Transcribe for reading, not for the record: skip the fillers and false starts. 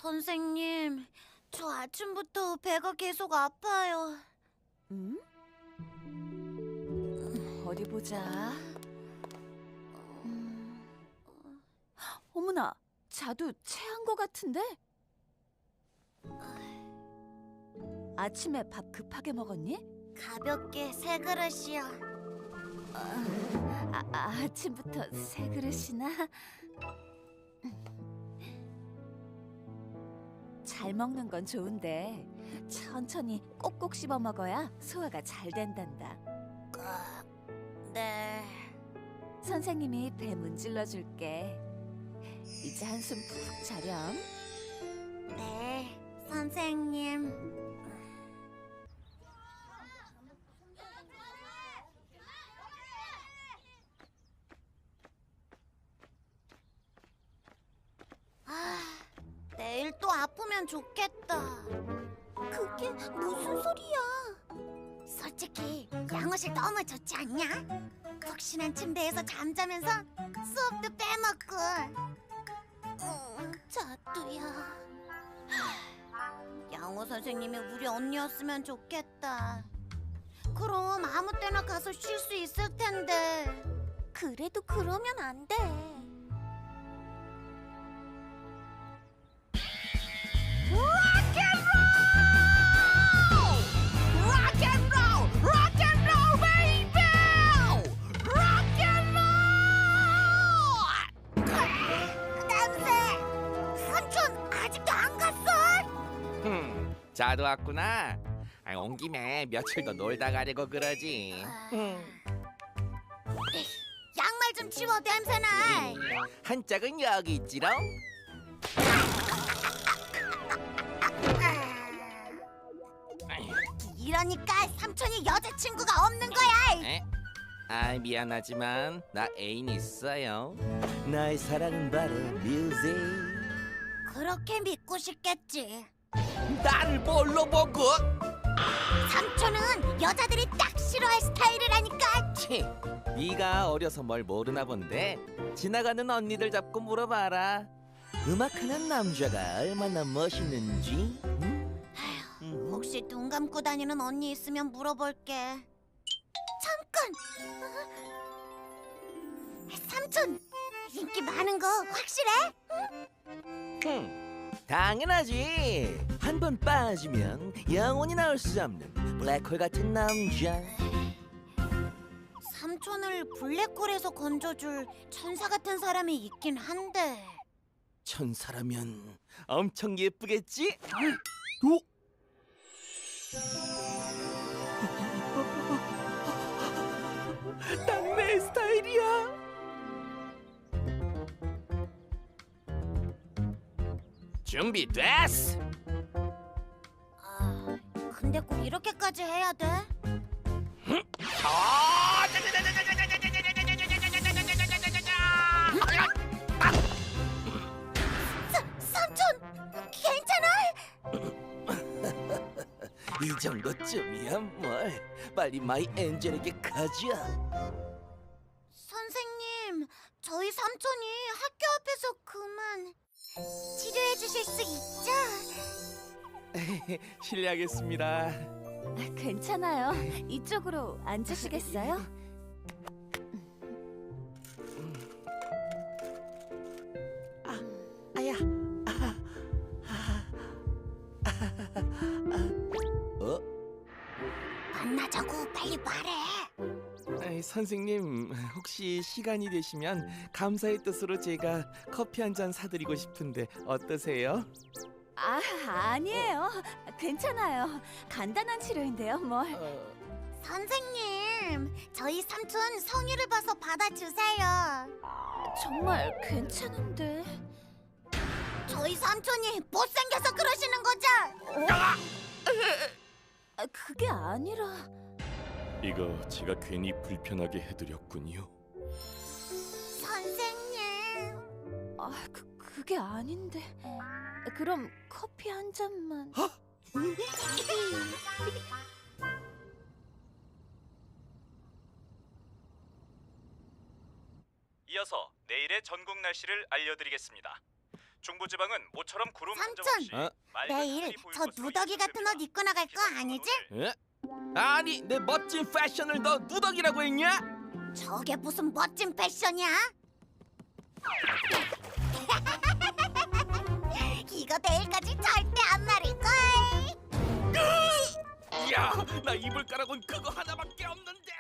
선생님, 저 아침부터 배가 계속 아파요. 응? 어디 보자. 어머나, 자두 체한 거 같은데? 아침에 밥 급하게 먹었니? 가볍게 세 그릇이요. 아침부터 세 그릇이나? 잘 먹는 건 좋은데 천천히 꼭꼭 씹어 먹어야 소화가 잘 된단다. 네. 선생님이 배 문질러 줄게. 이제 한숨 푹 자렴. 네, 선생님. 내일 또 아프면 좋겠다. 그게 무슨 소리야? 솔직히 양호실 너무 좋지 않냐? 푹신한 침대에서 잠자면서 수업도 빼먹고. 자두야. 양호 선생님이 우리 언니였으면 좋겠다. 그럼 아무 때나 가서 쉴 수 있을 텐데. 그래도 그러면 안 돼. 자두 왔구나. 온 김에 며칠 더 놀다 가려고 그러지. 양말 좀 치워, 냄새나. 한 짝은 여기 있지롱. 이러니까 삼촌이 여자친구가 없는 거야. 에? 미안하지만 나 애인 있어요. 나의 사랑은 바로 뮤직. 그렇게 믿고 싶겠지. 나를 뭘로 보고? 삼촌은 여자들이 딱 싫어할 스타일이라니까. 치, 네가 어려서 뭘 모르나 본데 지나가는 언니들 잡고 물어봐라. 음악하는 남자가 얼마나 멋있는지. 응? 혹시 눈 감고 다니는 언니 있으면 물어볼게. 잠깐. 삼촌, 인기 많은 거 확실해? 당연하지. 한 번 빠지면 영원히 나올 수 없는 블랙홀 같은 남자. 삼촌을 블랙홀에서 건져줄 천사 같은 사람이 있긴 한데. 천사라면 엄청 예쁘겠지? 오? 딱 내 스타일이야. 준비됐어. 근데 꼭 이렇게까지 해야 돼? 삼촌, 괜찮아? 이 정도쯤이야 뭘. 빨리 마이 엔젤에게 가자. 선생님, 저희 삼촌이 학교 앞에서 그만 치료해 주실 수 있죠? 실례하겠습니다. 괜찮아요. 이쪽으로 앉으시겠어요? 아야. 만나자고 빨리 말해. 선생님, 혹시 시간이 되시면 감사의 뜻으로 제가 커피 한 잔 사드리고 싶은데 어떠세요? 아니에요. 괜찮아요. 간단한 치료인데요, 뭘. 선생님, 저희 삼촌 성의를 봐서 받아주세요. 정말 괜찮은데. 저희 삼촌이 못생겨서 그러시는 거죠? 그게 아니라. 이거 제가 괜히 불편하게 해드렸군요. 선생님. 그게 아닌데. 그럼 커피 한 잔만. 이어서 내일의 전국 날씨를 알려드리겠습니다. 중부지방은 모처럼 구름 한 점 삼촌! 없이 어? 맑은 내일 하늘이 보일 저 것으로 누더기 같은 옷 예상됩니다. 입고 나갈 거 아니지? 에? 아니 내 멋진 패션을 너 누더기라고 했냐? 저게 무슨 멋진 패션이야? 이거 내일까지 절대 안 마를걸. 야, 나 입을 까라곤 그거 하나밖에 없는데.